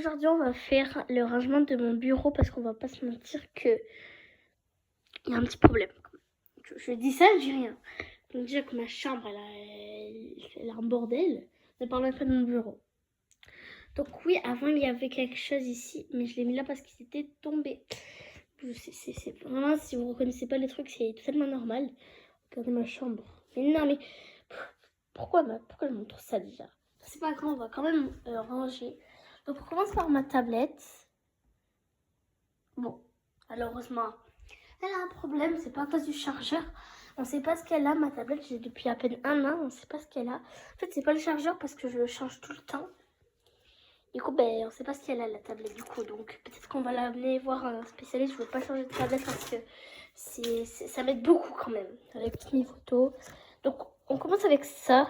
Aujourd'hui, on va faire le rangement de mon bureau parce qu'on va pas se mentir que il y a un petit problème. Je dis ça, je dis rien. Donc déjà que ma chambre, elle a un bordel. Ne parle pas de mon bureau. Donc oui, avant il y avait quelque chose ici, mais je l'ai mis là parce qu'il s'était tombé. C'est vraiment, si vous reconnaissez pas les trucs, c'est totalement normal. Regardez ma chambre. Mais non, mais pourquoi je montre ça déjà? C'est pas grave, on va quand même ranger. Donc on commence par ma tablette. Bon, malheureusement, elle a un problème, c'est pas à cause du chargeur. On sait pas ce qu'elle a, ma tablette, j'ai depuis à peine un an, on sait pas ce qu'elle a. En fait, c'est pas le chargeur parce que je le change tout le temps. Du coup, ben, on sait pas ce qu'elle a, la tablette, du coup. Donc, peut-être qu'on va l'amener voir un spécialiste. Je veux pas changer de tablette parce que ça m'aide beaucoup quand même, avec toutes mes photos. Donc, on commence avec ça.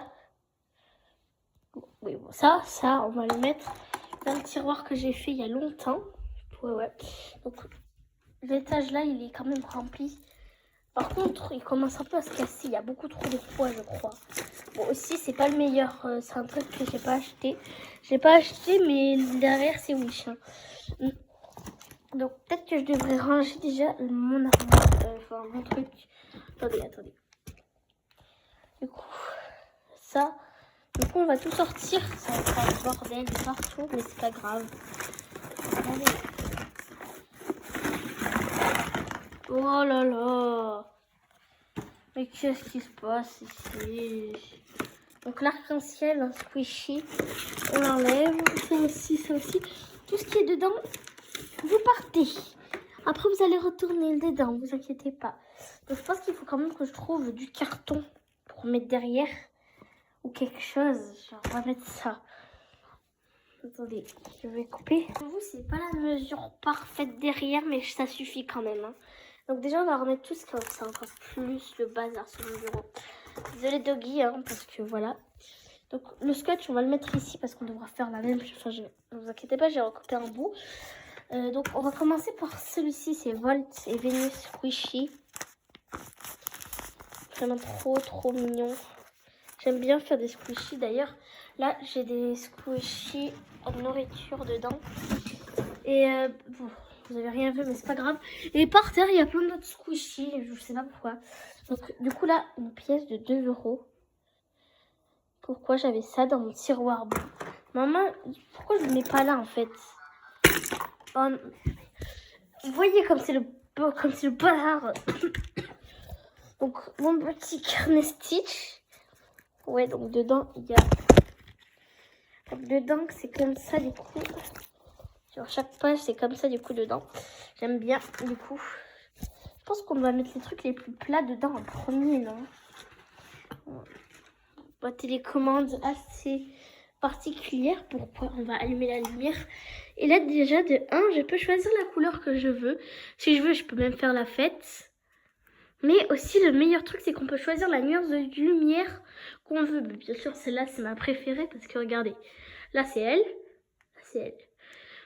Oui, bon, ça, on va le mettre dans le tiroir que j'ai fait il y a longtemps. Ouais. Donc, l'étage là, il est quand même rempli. Par contre, il commence un peu à se casser. Il y a beaucoup trop de poids, je crois. Bon, aussi, c'est pas le meilleur. C'est un truc que j'ai pas acheté. J'ai pas acheté, mais derrière, c'est Wish. Hein. Donc, peut-être que je devrais ranger déjà mon armoire. Enfin, mon truc. Attendez. Du coup, ça. Du coup, on va tout sortir. Ça va faire le bordel de partout, mais c'est pas grave. Allez. Oh là là. Mais qu'est-ce qui se passe ici? Donc l'arc-en-ciel, un squishy, on l'enlève. Ça aussi. Tout ce qui est dedans, vous partez. Après, vous allez retourner dedans, vous inquiétez pas. Donc je pense qu'il faut quand même que je trouve du carton pour mettre derrière. Ou quelque chose. Genre, on va mettre ça. Attendez, je vais couper. Pour vous, c'est pas la mesure parfaite derrière, mais ça suffit quand même. Hein. Donc déjà, on va remettre tout ce comme ça, encore plus le bazar sur le bureau. Désolée Doggy, hein, parce que voilà. Donc le scotch, on va le mettre ici parce qu'on devra faire la même chose. Enfin, ne vous inquiétez pas, j'ai recoupé un bout. Donc on va commencer par celui-ci, c'est Volt et Venus Squishy. Vraiment trop mignon. J'aime bien faire des squishies d'ailleurs. Là, j'ai des squishies en nourriture dedans. Et bon, vous avez rien vu, mais c'est pas grave. Et par terre, il y a plein d'autres squishies. Je sais pas pourquoi. Donc, du coup, là, une pièce de 2 €. Pourquoi j'avais ça dans mon tiroir? Maman, pourquoi je ne le mets pas là en fait? Oh, vous voyez comme c'est le bazar. Donc, mon petit carnet Stitch. Ouais, donc dedans, il y a. Donc, dedans, c'est comme ça du coup. Sur chaque page, c'est comme ça du coup dedans. J'aime bien du coup. Je pense qu'on va mettre les trucs les plus plats dedans en premier, non? Télécommande assez particulière. Pourquoi on va allumer la lumière? Et là déjà de 1, je peux choisir la couleur que je veux. Si je veux, je peux même faire la fête. Mais aussi le meilleur truc, c'est qu'on peut choisir la nuance de lumière qu'on veut. Mais bien sûr, celle-là, c'est ma préférée parce que regardez, là c'est elle, là c'est elle.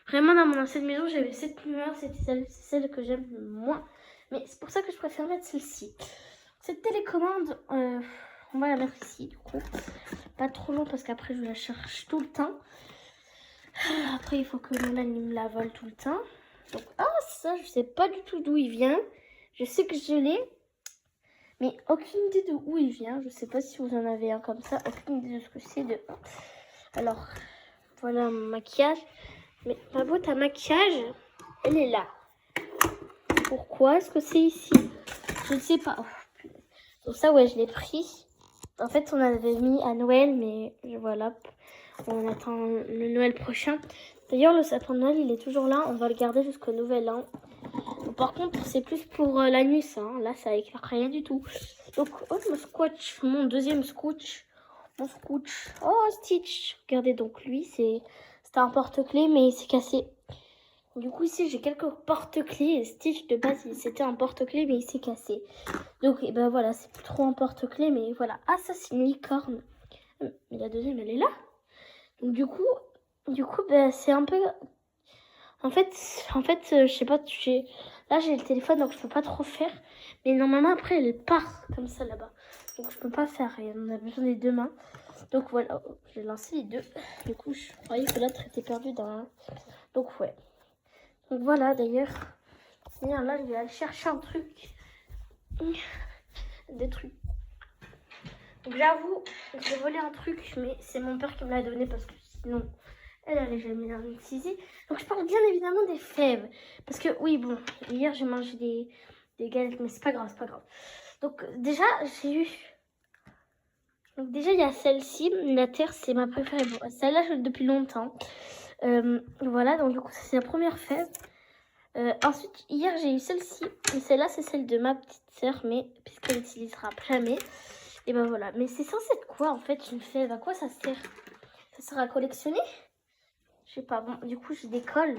Vraiment, dans mon ancienne maison, j'avais cette lumière, c'était celle que j'aime le moins. Mais c'est pour ça que je préfère mettre celle-ci. Cette télécommande, on va la mettre ici, du coup. Pas trop long parce qu'après, je la cherche tout le temps. Après, il faut que mon ami me la vole tout le temps. Donc, ça, je sais pas du tout d'où il vient. Je sais que je l'ai, mais aucune idée de où il vient. Je sais pas si vous en avez un comme ça. Aucune idée de ce que c'est de 1. Alors, voilà mon maquillage. Mais ma boîte à maquillage, elle est là. Pourquoi est-ce que c'est ici? Je ne sais pas. Donc ça, ouais, je l'ai pris. En fait, on avait mis à Noël, mais voilà. On attend le Noël prochain. D'ailleurs, le sapin de Noël, il est toujours là. On va le garder jusqu'au Nouvel An. Donc, par contre, c'est plus pour la nuit, ça. Hein. Là, ça éclaire rien du tout. Donc, mon scotch, mon deuxième scotch. Mon scotch. Oh, Stitch. Regardez, donc lui, c'était un porte-clés, mais il s'est cassé. Du coup, ici, j'ai quelques porte-clés. Stitch, de base, c'était un porte-clés, mais il s'est cassé. Donc, et ben voilà, c'est plus trop un porte-clés, mais voilà. Ah, ça, c'est une licorne. Mais la deuxième, elle est là. Donc, du coup, ben, c'est un peu... En fait, je sais pas, là, j'ai le téléphone, donc je peux pas trop faire. Mais normalement, après, elle part comme ça, là-bas. Donc, je peux pas faire rien. On a besoin des deux mains. Donc voilà, j'ai lancé les deux. Du coup, je croyais que l'autre était perdu dans un. Donc ouais. Donc voilà, d'ailleurs. Là, je vais aller chercher un truc. Des trucs. Donc j'avoue, j'ai volé un truc, mais c'est mon père qui me l'a donné parce que sinon, elle allait jamais l'utiliser. Donc je parle bien évidemment des fèves. Parce que oui, bon, hier j'ai mangé des galettes, mais c'est pas grave, c'est pas grave. Donc déjà, j'ai eu... Donc déjà, il y a celle-ci, la terre, c'est ma préférée. Bon, celle-là, je l'ai depuis longtemps. Voilà, donc du coup, c'est la première fève. Ensuite, hier, j'ai eu celle-ci. Et celle-là, c'est celle de ma petite sœur, mais puisqu'elle n'utilisera jamais. Et ben voilà. Mais c'est censé être quoi, en fait, une fève? À quoi ça sert? Ça sert à collectionner? Je sais pas. Bon, du coup, j'ai des cols.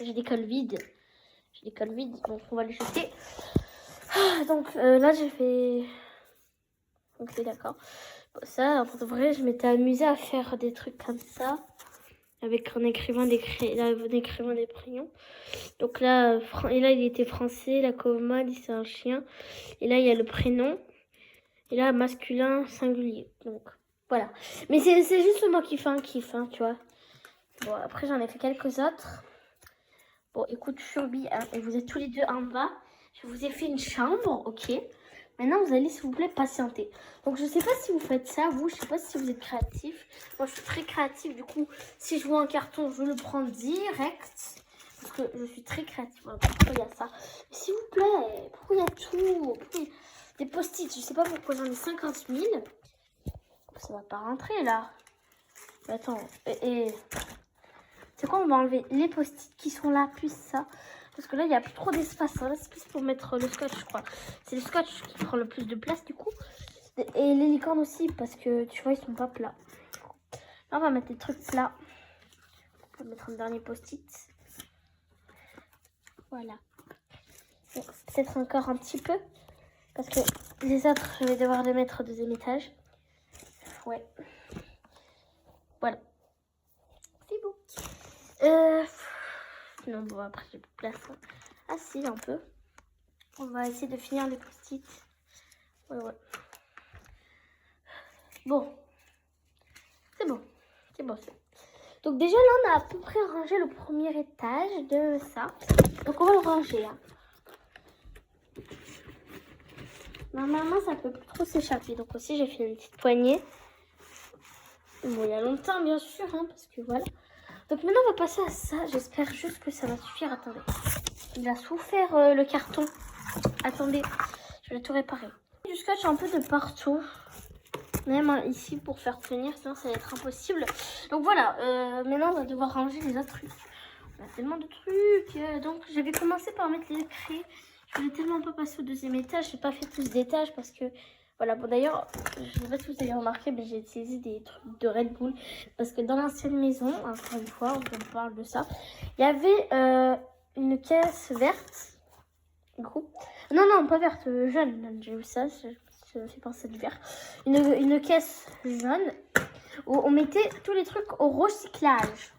J'ai des cols vides. J'ai des cols vides, donc on va les jeter. Donc là, j'ai fait... Ok, d'accord. Bon, ça, en vrai, je m'étais amusée à faire des trucs comme ça. Avec un écrivain des prénoms. Donc là, et là, il était français. La commode, c'est un chien. Et là, il y a le prénom. Et là, masculin singulier. Donc, voilà. Mais c'est juste moi qui fais un kiff, hein, tu vois. Bon, après, j'en ai fait quelques autres. Bon, écoute, Furby, hein, et vous êtes tous les deux en bas. Je vous ai fait une chambre, ok. Maintenant, vous allez, s'il vous plaît, patienter. Donc, je ne sais pas si vous faites ça, vous. Je ne sais pas si vous êtes créatif. Moi, je suis très créative. Du coup, si je vois un carton, je le prends direct. Parce que je suis très créative. Voilà, pourquoi il y a ça? S'il vous plaît, pourquoi il y a tout? Pourquoi il y a des post-it? Je ne sais pas pourquoi j'en ai 50 000. Ça va pas rentrer, là. Mais attends, c'est quoi, on va enlever les post-it qui sont là, puis ça. Parce que là, il n'y a plus trop d'espace. Là, c'est plus pour mettre le scotch, je crois. C'est le scotch qui prend le plus de place, du coup. Et les licornes aussi, parce que, tu vois, ils sont pas plats. Là, on va mettre les trucs plats. On va mettre un dernier post-it. Voilà. Bon, peut-être encore un petit peu. Parce que les autres, je vais devoir les mettre au deuxième étage. Ouais. Voilà. C'est bon. Non, bon, après, j'ai plus de place. Hein. Ah si, un peu. On va essayer de finir les post-it. Ouais. Bon. C'est bon. C'est bon. Donc déjà, là, on a à peu près rangé le premier étage de ça. Donc, on va le ranger. Hein. Normalement, ça peut plus trop s'échapper. Donc aussi, j'ai fait une petite poignée. Bon, il y a longtemps, bien sûr, hein, parce que voilà. Donc maintenant, on va passer à ça. J'espère juste que ça va suffire. Attendez. Il a souffert le carton. Attendez, je vais tout réparer. Du scotch un peu de partout. Même ici pour faire tenir, sinon ça va être impossible. Donc voilà, maintenant on va devoir ranger les autres trucs. On a tellement de trucs. Donc j'avais commencé par mettre les craies. Je voulais tellement pas passer au deuxième étage. J'ai pas fait plus d'étages parce que... Voilà, bon d'ailleurs, je sais pas si vous avez remarqué, mais j'ai utilisé des trucs de Red Bull. Parce que dans l'ancienne maison, encore une fois, on parle de ça, il y avait une caisse verte. Groupe. Non, pas verte, jaune. J'ai vu ça, ça me fait penser du vert. Une caisse jaune où on mettait tous les trucs au recyclage.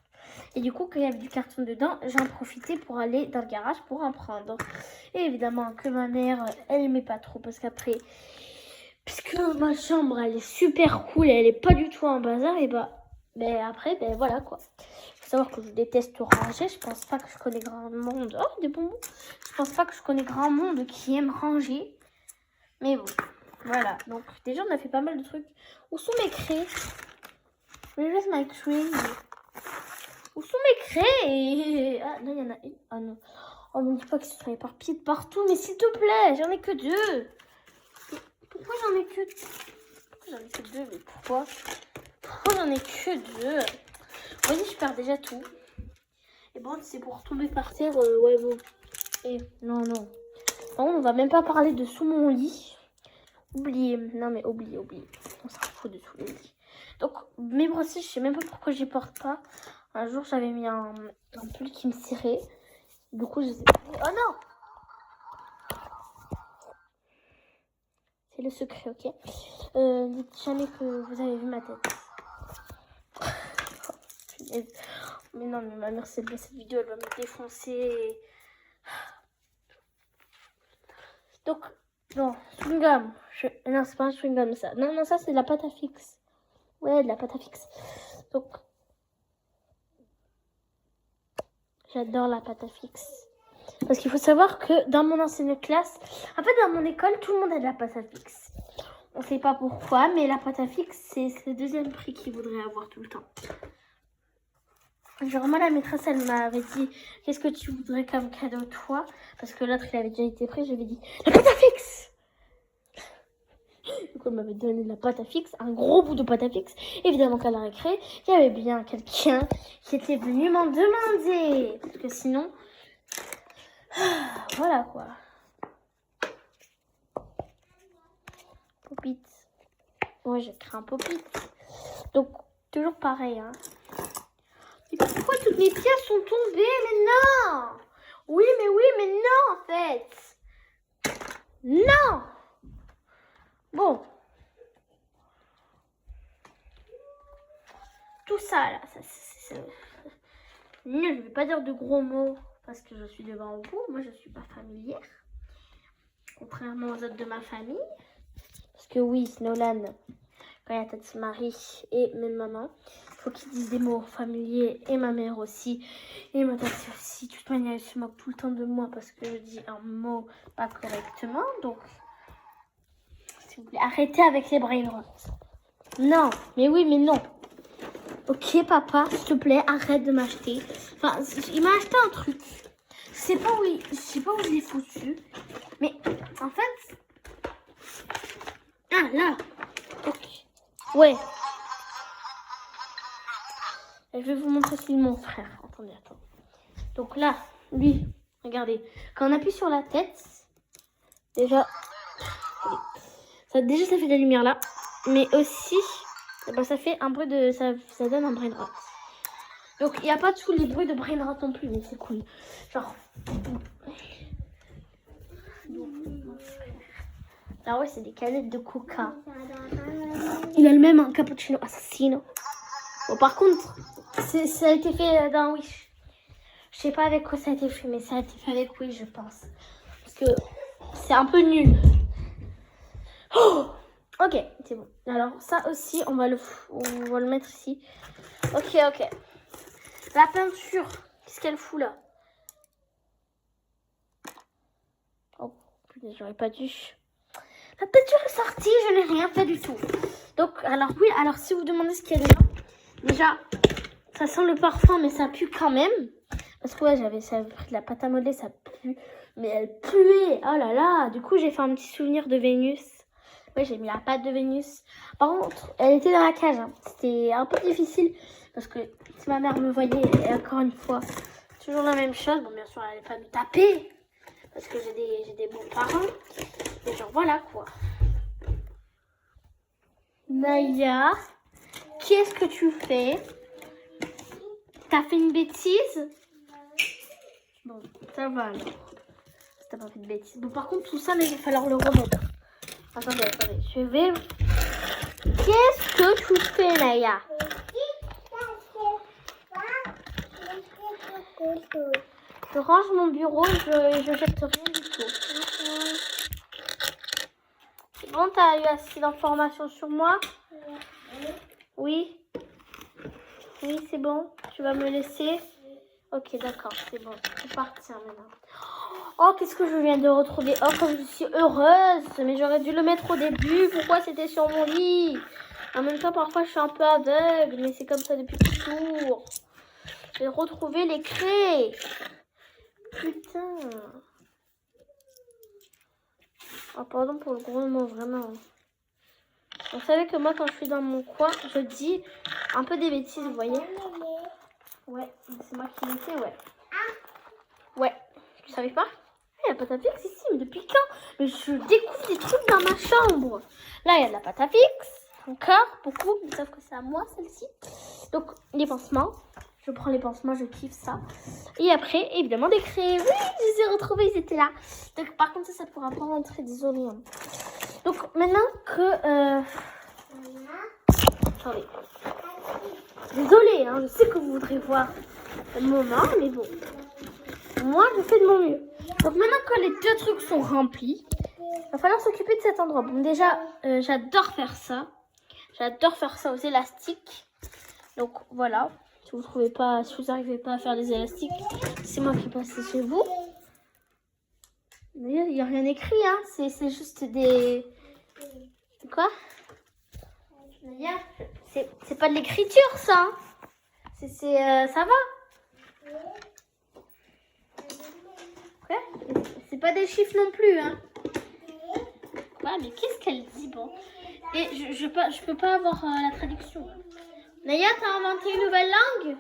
Et du coup, quand il y avait du carton dedans, j'en profitais pour aller dans le garage pour en prendre. Et évidemment que ma mère, elle aimait pas trop parce qu'après, puisque ma chambre, elle est super cool et elle est pas du tout en bazar, et après, voilà quoi. Faut savoir que je déteste ranger. Je pense pas que je connais grand monde. Oh, des bonbons. Je pense pas que je connais grand monde qui aime ranger. Mais bon, voilà. Donc déjà, on a fait pas mal de trucs. Où sont mes craies? Where's my crayons? Où sont mes craies? Ah, non, il y en a une. Ah non. Oh, me dis pas qu'ils sont éparpillés de partout. Mais s'il te plaît, j'en ai que deux. Pourquoi j'en ai que deux? Mais pourquoi j'en ai que deux? Vous voyez, je perds déjà tout. Et bon, c'est pour tomber par terre. Ouais, bon. Et non. Non, on va même pas parler de sous mon lit. Oubliez. Non, mais oubliez. On s'en fout de tous les lits. Donc, mes brossiers, je sais même pas pourquoi j'y porte pas. Un jour, j'avais mis un pull qui me serrait. Du coup, je sais pas. Oh non! C'est le secret, ok? Dites jamais que vous avez vu ma tête. Mais non, mais ma mère, c'est bien cette vidéo, elle va me défoncer. Donc, non, chewing-gum. Non, c'est pas un chewing-gum, ça. Non, ça, c'est de la pâte à fixe. Ouais, de la pâte à fixe. Donc, j'adore la pâte à fixe. Parce qu'il faut savoir que dans mon ancienne classe, en fait dans mon école, tout le monde a de la pâte à fixe. On sait pas pourquoi, mais la pâte à fixe, c'est le deuxième prix qu'ils voudraient avoir tout le temps. Genre moi, la maîtresse, elle m'avait dit, qu'est-ce que tu voudrais comme cadeau toi? Parce que l'autre, il avait déjà été pris, je lui ai dit, la pâte à fixe! Du coup, elle m'avait donné de la pâte à fixe, un gros bout de pâte à fixe. Évidemment qu'à la récré, il y avait bien quelqu'un qui était venu m'en demander. Parce que sinon, voilà quoi. Popit. Ouais, j'ai créé un popit. Donc, toujours pareil. Hein. Et pourquoi toutes mes pièces sont tombées? Mais non! Oui, mais non, en fait. Non! Bon. Tout ça, là, c'est nul. Je vais pas dire de gros mots parce que je suis devant vous. Moi, je suis pas familière. Contrairement aux autres de ma famille. Parce que oui, Nolan, quand il y a tête Marie et même maman, il faut qu'ils disent des mots familiers. Et ma mère aussi. Et ma tante aussi. De toute manière, elle se moque tout le temps de moi parce que je dis un mot pas correctement. Donc, s'il vous plaît, arrêtez avec les brain rots. Non, mais oui, mais non. Ok, papa, s'il te plaît, arrête de m'acheter. Enfin, il m'a acheté un truc. Je sais pas où je l'ai foutu. Mais, en fait... Ah, là. Ok. Ouais. Je vais vous montrer celui de mon frère. Attendez. Donc là, lui, regardez. Quand on appuie sur la tête, déjà... Ça fait de la lumière là. Mais aussi... Ben, ça fait un bruit de... Ça donne un brain rot. Donc, il n'y a pas tous les bruits de brain rot non plus, mais c'est cool. Genre... Ah ouais, c'est des canettes de coca. Il a le même un cappuccino assassino. Bon, par contre, ça a été fait dans Wish. Je sais pas avec quoi ça a été fait, mais ça a été fait avec Wish, je pense. Parce que c'est un peu nul. Oh, ok, c'est bon. Alors, ça aussi, on va le mettre ici. Ok. La peinture, qu'est-ce qu'elle fout là? Oh, putain, j'aurais pas dû. La peinture est sortie, je n'ai rien fait du tout. Donc, alors si vous demandez ce qu'il y a dedans, déjà, ça sent le parfum, mais ça pue quand même. Parce que ouais, j'avais pris de la pâte à modeler, ça pue. Mais elle puait, oh là là. Du coup, j'ai fait un petit souvenir de Vénus. Ouais, j'ai mis la pâte de Vénus. Par contre, elle était dans la cage. Hein. C'était un peu difficile. Parce que si ma mère me voyait, et encore une fois, toujours la même chose. Bon, bien sûr, elle n'allait pas me taper. Parce que j'ai des bons parents. Et genre, voilà quoi. Naya, qu'est-ce que tu fais? T'as fait une bêtise? Bon, ça va alors. T'as pas fait de bêtises. Bon, par contre, tout ça, mais il va falloir le remettre. Attendez. Je vais... Qu'est-ce que tu fais, Naya? Je range mon bureau et je jette rien du tout. C'est bon, t'as eu assez d'informations sur moi? Oui? Oui, c'est bon. Tu vas me laisser? Ok, d'accord, c'est bon. Je peux partir maintenant. Oh, qu'est-ce que je viens de retrouver? Oh, comme je suis heureuse. Mais j'aurais dû le mettre au début. Pourquoi c'était sur mon lit? En même temps, parfois, je suis un peu aveugle. Mais c'est comme ça depuis toujours. J'ai retrouvé les craies. Putain. Oh, pardon pour le gros mot, vraiment. Vous savez que moi, quand je suis dans mon coin, je dis un peu des bêtises, vous voyez? Ouais, c'est moi qui l'ai fait, ouais. Ouais, tu savais pas? Il y a de la pâte à fixe ici, mais depuis quand? Mais je découvre des trucs dans ma chambre. Là, il y a de la pâte à fixe. Encore, beaucoup, ils savent que c'est à moi, celle-ci. Donc, les pansements. Je prends les pansements, je kiffe ça. Et après, évidemment, des craies. Oui, je les ai retrouvés, ils étaient là. Donc, par contre, ça pourra pas rentrer, désolé. Hein. Donc, maintenant que... Attendez. Désolée, hein, je sais que vous voudrez voir le moment, mais bon. Moi, je fais de mon mieux. Donc, maintenant que les deux trucs sont remplis, il va falloir s'occuper de cet endroit. Bon, déjà, j'adore faire ça. J'adore faire ça aux élastiques. Donc voilà, si vous trouvez pas, si vous n'arrivez pas à faire les élastiques, c'est moi qui passe chez vous. Il n'y a rien écrit, hein. C'est juste des... Quoi? C'est pas de l'écriture, ça. Hein. Ça va. Ouais. C'est pas des chiffres non plus, hein. Ouais, mais qu'est-ce qu'elle dit, bon. Et je peux pas avoir la traduction. Naya, t'as inventé une nouvelle langue?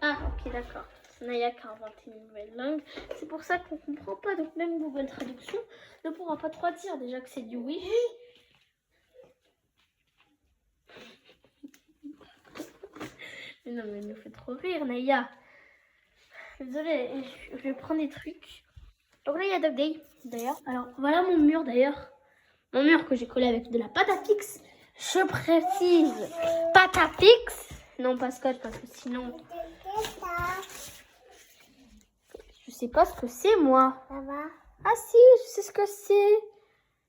Ah, ok, d'accord. C'est Naya qui a inventé une nouvelle langue. C'est pour ça qu'on comprend pas. Donc même Google Traduction ne pourra pas trop dire. Déjà que c'est du oui. Mais non, mais elle nous fait trop rire, Naya. Désolée, je vais prendre des trucs. Donc là, il y a Dog Day, d'ailleurs. Alors, voilà mon mur, d'ailleurs. Mon mur que j'ai collé avec de la pâte à fixe. Je précise, pâte à fixe. Non, pas scotch, parce que sinon... Je sais pas ce que c'est, moi. Ça va? Ah si, je sais ce que c'est.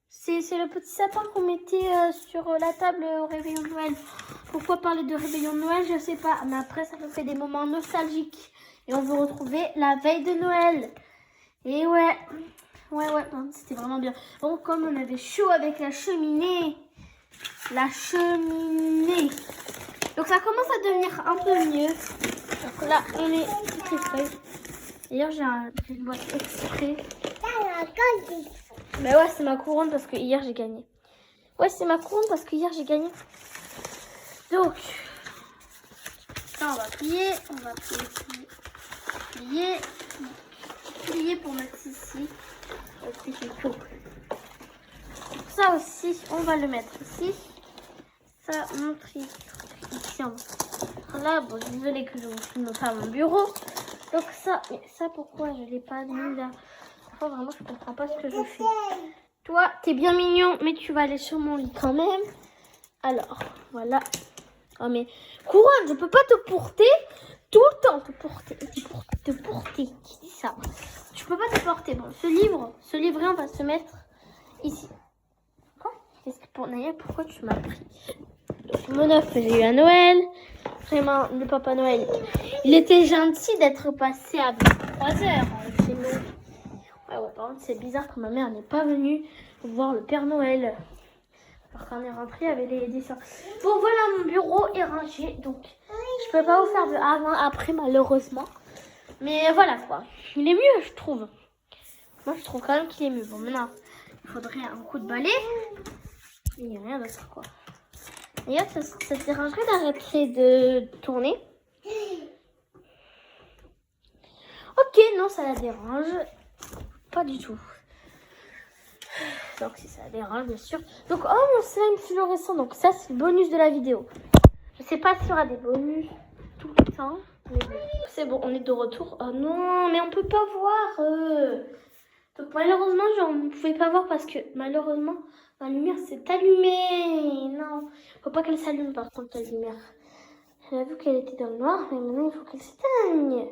C'est le petit sapin qu'on mettait sur la table au réveillon de Noël. Pourquoi parler de réveillon de Noël, je sais pas. Mais après, ça nous fait des moments nostalgiques. Et on veut retrouver la veille de Noël. Et ouais, c'était vraiment bien. Bon, comme on avait chaud avec la cheminée. Donc ça commence à devenir un peu mieux. Donc là, on est toutes les feuilles. D'ailleurs, j'ai une boîte exprès. Mais ouais, c'est ma couronne parce que hier j'ai gagné. Donc, ça on va plier, plier pour mettre ici. Et puis c'est tout. Ça aussi, on va le mettre ici. Ça, mon tri ici en bas. Là, bon, désolée que je vous filme pas mon bureau. Donc ça, mais ça pourquoi je l'ai pas mis là? Enfin, vraiment, je comprends pas ce que je fais. Toi, t'es bien mignon, mais tu vas aller sur mon lit quand même. Alors, voilà. Oh mais, couronne, je peux pas te porter tout le temps. Te porter. Qui dit ça? Je peux pas te porter. Bon, ce livret, on va se mettre ici. Quoi? Qu'est-ce que pour Naya, pourquoi tu m'as pris mon offre que j'ai eu à Noël? Vraiment, le Papa Noël, il était gentil d'être passé à 3 heures chez nous. Ouais, par contre, c'est bizarre que ma mère n'est pas venue voir le Père Noël. Alors quand on est rentré, il y avait les dessins. Bon, voilà, mon bureau est rangé. Donc, je peux pas vous faire de avant, après, malheureusement. Mais voilà, quoi. Il est mieux, je trouve. Moi, je trouve quand même qu'il est mieux. Bon, maintenant, il faudrait un coup de balai. Il n'y a rien d'autre, quoi. D'ailleurs, ça te dérangerait d'arrêter de tourner? Ok, non, ça la dérange. Pas du tout. Donc si ça la dérange, bien sûr. Donc, oh, mon slime fluorescent. Donc ça, c'est le bonus de la vidéo. Je sais pas s'il y aura des bonus tout le temps. Mais bon. C'est bon, on est de retour. Oh non, mais on peut pas voir. Donc malheureusement, on ne pouvait pas voir parce que malheureusement, la lumière s'est allumée. Non, faut pas qu'elle s'allume par contre, la lumière. J'avais vu qu'elle était dans le noir, mais maintenant, il faut qu'elle s'éteigne.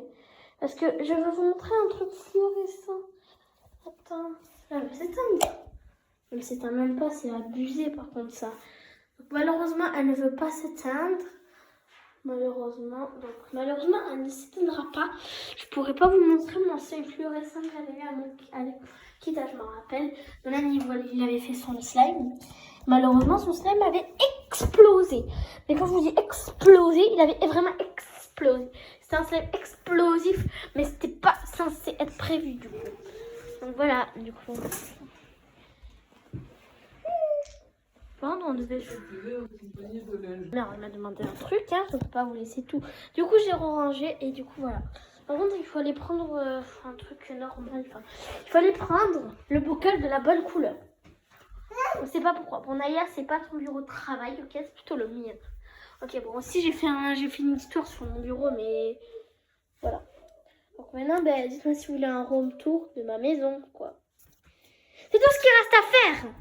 Parce que je veux vous montrer un truc fluorescent. Attends, elle va s'éteindre. Elle s'éteint même pas, c'est abusé par contre ça. Donc, malheureusement, elle ne veut pas s'éteindre. Malheureusement, elle ne s'éteindra pas. Je pourrais pas vous montrer mon slime fluorescent que j'avais eu à Kita, je m'en rappelle. Maintenant, il avait fait son slime. Malheureusement, son slime avait explosé. Mais quand je vous dis explosé, il avait vraiment explosé. C'était un slime explosif, mais c'était pas censé être prévu du coup. Donc voilà, du coup. On devait... Merde, elle m'a demandé un truc, hein, je ne peux pas vous laisser tout. Du coup, j'ai rangé et du coup, voilà. Par contre, il faut aller prendre un truc normal. Enfin, il faut aller prendre le bocal de la bonne couleur. On ne sait pas pourquoi. Pour Naya, c'est pas ton bureau de travail, ok? C'est plutôt le mien. Ok, bon, aussi, j'ai fait une histoire sur mon bureau, mais voilà. Donc maintenant, dites-moi si vous voulez un room tour de ma maison, quoi. C'est tout ce qu'il reste à faire.